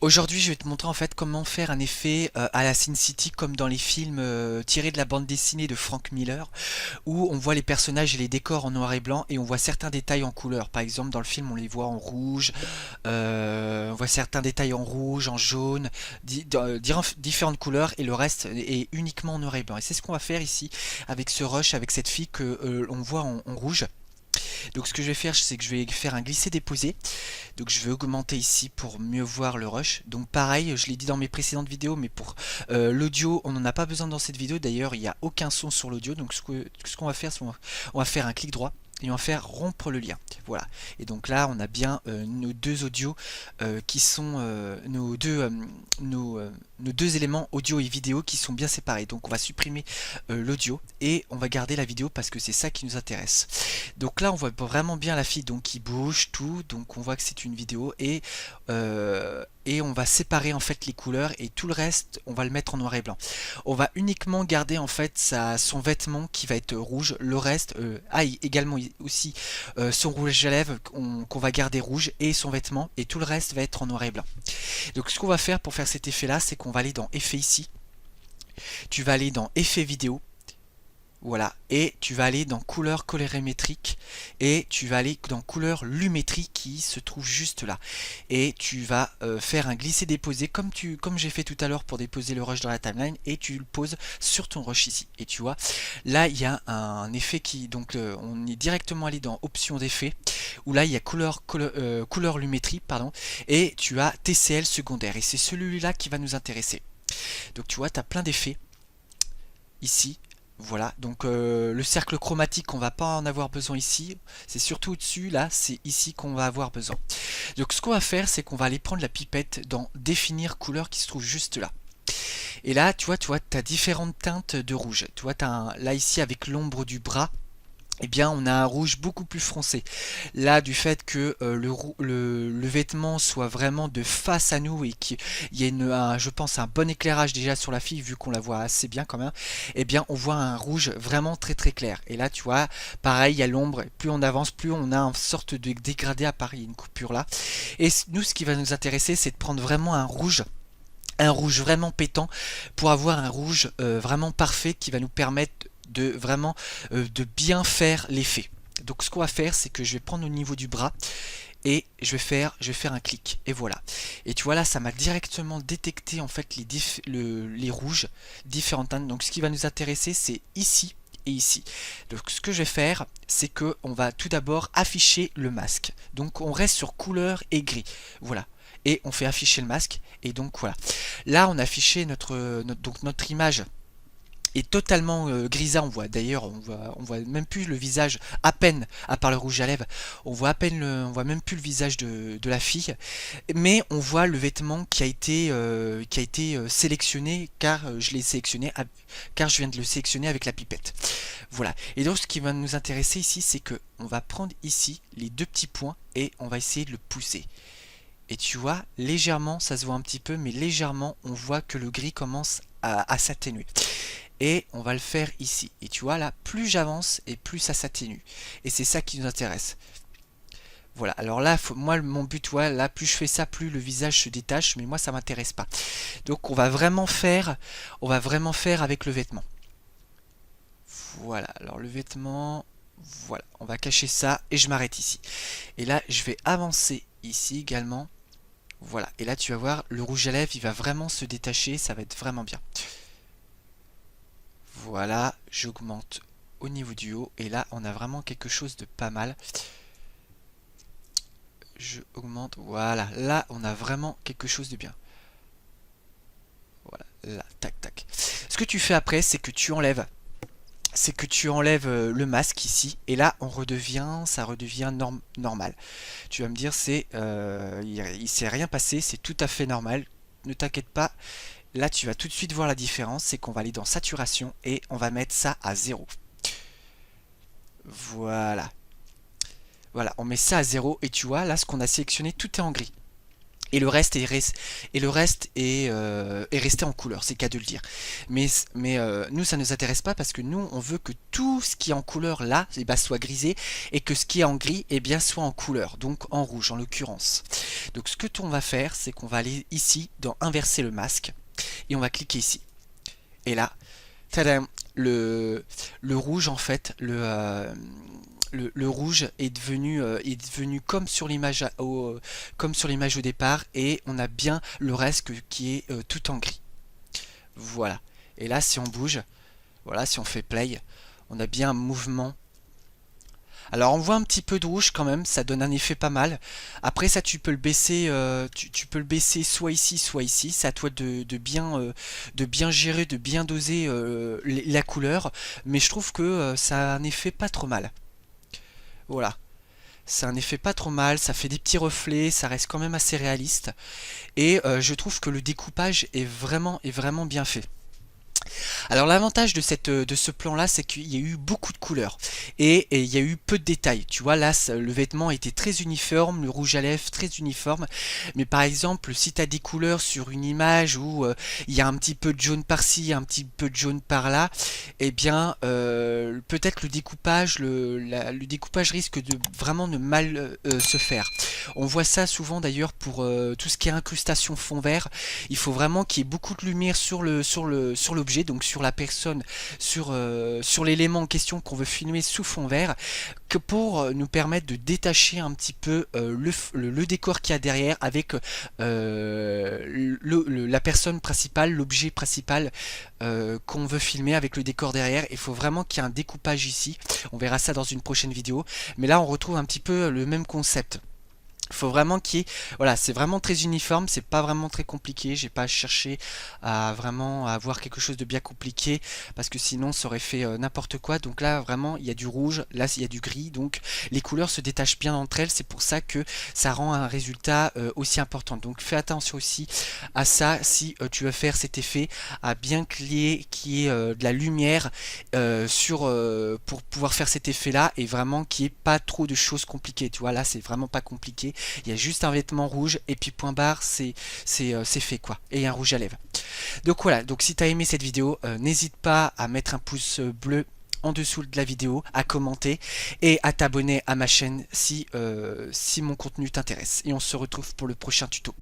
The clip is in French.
Aujourd'hui, je vais te montrer en fait comment faire un effet à la Sin City comme dans les films tirés de la bande dessinée de Frank Miller où on voit les personnages et les décors en noir et blanc et on voit certains détails en couleur. Par exemple, dans le film, on les voit en rouge, on voit certains détails en rouge, en jaune, différentes couleurs et le reste est uniquement en noir et blanc. Et c'est ce qu'on va faire ici avec ce rush, avec cette fille que on voit en rouge. Donc ce que je vais faire, c'est que je vais faire un glisser-déposer. Donc je vais augmenter ici pour mieux voir le rush. Donc pareil, je l'ai dit dans mes précédentes vidéos, mais pour l'audio, on n'en a pas besoin dans cette vidéo. D'ailleurs, il n'y a aucun son sur l'audio. Donc ce qu'on va faire, c'est on va faire un clic droit et on va faire rompre le lien. Voilà. Et donc là, on a bien nos deux audios qui sont nos deux éléments audio et vidéo qui sont bien séparés. Donc on va supprimer l'audio et on va garder la vidéo parce que c'est ça qui nous intéresse. Donc là, on voit vraiment bien la fille donc qui bouge tout. Donc on voit que c'est une vidéo et on va séparer en fait les couleurs et tout le reste, on va le mettre en noir et blanc. On va uniquement garder en fait son vêtement qui va être rouge. Le reste, également aussi son rouge à lèvres qu'on va garder rouge et son vêtement et tout le reste va être en noir et blanc. Donc ce qu'on va faire pour faire cet effet là, c'est qu'on va aller dans effet ici. Tu vas aller dans effet vidéo. Voilà, et tu vas aller dans couleur colorimétrique et tu vas aller dans couleur lumétrie qui se trouve juste là. Et tu vas faire un glisser-déposer comme j'ai fait tout à l'heure pour déposer le rush dans la timeline et tu le poses sur ton rush ici. Et tu vois, là il y a un effet qui, donc on est directement allé dans options d'effet où là il y a couleur lumétrie, pardon, et tu as TCL secondaire et c'est celui-là qui va nous intéresser. Donc tu vois, tu as plein d'effets ici. Voilà, donc le cercle chromatique, on va pas en avoir besoin ici, c'est surtout au-dessus, là, c'est ici qu'on va avoir besoin. Donc ce qu'on va faire, c'est qu'on va aller prendre la pipette dans définir couleur qui se trouve juste là. Et là, tu vois, tu as différentes teintes de rouge. Tu vois, là ici avec l'ombre du bras, eh bien on a un rouge beaucoup plus foncé. Là, du fait que le vêtement soit vraiment de face à nous et qu'il y ait je pense un bon éclairage déjà sur la fille vu qu'on la voit assez bien quand même, eh bien on voit un rouge vraiment très très clair. Et là tu vois, pareil, il y a l'ombre, plus on avance, plus on a une sorte de dégradé à Paris, une coupure là. Et nous, ce qui va nous intéresser, c'est de prendre vraiment un rouge vraiment pétant pour avoir un rouge vraiment parfait qui va nous permettre de vraiment de bien faire l'effet. Donc ce qu'on va faire, c'est que je vais prendre au niveau du bras et je vais faire un clic et voilà. Et tu vois là, ça m'a directement détecté en fait les rouges, différentes teintes. Donc ce qui va nous intéresser, c'est ici et ici. Donc ce que je vais faire, c'est que on va tout d'abord afficher le masque. Donc on reste sur couleur et gris. Voilà. Et on fait afficher le masque et donc voilà. Là on a affiché notre image est totalement grisâtre. On voit d'ailleurs, on voit même plus le visage, à peine, à part le rouge à lèvres, on voit à peine on voit même plus le visage de la fille, mais on voit le vêtement qui a été sélectionné car je l'ai sélectionné, car je viens de le sélectionner avec la pipette. Voilà. Et donc ce qui va nous intéresser ici, c'est que on va prendre ici les deux petits points et on va essayer de le pousser. Et tu vois, légèrement, ça se voit un petit peu, mais légèrement, on voit que le gris commence à s'atténuer. Et on va le faire ici. Et tu vois là, plus j'avance et plus ça s'atténue. Et c'est ça qui nous intéresse. Voilà, alors là, moi mon but, voilà, là, plus je fais ça, plus le visage se détache, mais moi ça m'intéresse pas. Donc on va vraiment faire avec le vêtement. Voilà, alors le vêtement, voilà, on va cacher ça et je m'arrête ici. Et là, je vais avancer ici également. Voilà, et là tu vas voir, le rouge à lèvres, il va vraiment se détacher, ça va être vraiment bien. Voilà, j'augmente au niveau du haut, et là on a vraiment quelque chose de pas mal. Je augmente, voilà, là on a vraiment quelque chose de bien. Voilà, là, tac, tac. Ce que tu fais après, c'est que tu enlèves le masque ici et là ça redevient normal. Tu vas me dire il s'est rien passé, c'est tout à fait normal, ne t'inquiète pas. Là tu vas tout de suite voir la différence, c'est qu'on va aller dans saturation et on va mettre ça à 0. Voilà, on met ça à 0 et tu vois là ce qu'on a sélectionné, tout est en gris. Et le reste est resté en couleur, c'est qu'à de le dire. Mais nous, ça ne nous intéresse pas parce que nous, on veut que tout ce qui est en couleur là, eh ben, soit grisé et que ce qui est en gris, eh bien, soit en couleur, donc en rouge en l'occurrence. Donc ce que on va faire, c'est qu'on va aller ici dans inverser le masque et on va cliquer ici. Et là, tadam, le rouge en fait, le rouge est devenu comme sur l'image au départ et on a bien le reste qui est tout en gris. Voilà. Et là, si on bouge, voilà, si on fait play, on a bien un mouvement. Alors on voit un petit peu de rouge quand même, ça donne un effet pas mal. Après ça tu peux le baisser, tu peux le baisser soit ici, soit ici. C'est à toi de bien gérer, de bien doser la couleur. Mais je trouve que ça a un effet pas trop mal. Voilà. C'est un effet pas trop mal, ça fait des petits reflets, ça reste quand même assez réaliste. Et je trouve que le découpage est vraiment bien fait. Alors l'avantage de ce plan-là, c'est qu'il y a eu beaucoup de couleurs et il y a eu peu de détails. Tu vois, là, le vêtement était très uniforme, le rouge à lèvres très uniforme. Mais par exemple, si tu as des couleurs sur une image où il y a un petit peu de jaune par-ci, un petit peu de jaune par-là, eh bien, peut-être le découpage risque de vraiment de mal se faire. On voit ça souvent d'ailleurs pour tout ce qui est incrustation fond vert. Il faut vraiment qu'il y ait beaucoup de lumière sur l'objet, donc sur la personne, sur l'élément en question qu'on veut filmer sous fond vert, que pour nous permettre de détacher un petit peu le décor qu'il y a derrière avec la personne principale, l'objet principal qu'on veut filmer avec le décor derrière. Il faut vraiment qu'il y ait un découpage ici. On verra ça dans une prochaine vidéo. Mais là, on retrouve un petit peu le même concept. Il faut vraiment qu'il y ait, voilà, c'est vraiment très uniforme, c'est pas vraiment très compliqué, j'ai pas cherché à vraiment avoir quelque chose de bien compliqué parce que sinon ça aurait fait n'importe quoi. Donc là vraiment il y a du rouge, là il y a du gris, donc les couleurs se détachent bien entre elles, c'est pour ça que ça rend un résultat aussi important. Donc fais attention aussi à ça si tu veux faire cet effet, à bien qu'il y ait de la lumière pour pouvoir faire cet effet là et vraiment qu'il n'y ait pas trop de choses compliquées. Tu vois, là c'est vraiment pas compliqué. Il y a juste un vêtement rouge et puis point barre, c'est fait quoi. Et un rouge à lèvres. Donc voilà, donc si tu as aimé cette vidéo, n'hésite pas à mettre un pouce bleu en dessous de la vidéo, à commenter et à t'abonner à ma chaîne si mon contenu t'intéresse. Et on se retrouve pour le prochain tuto.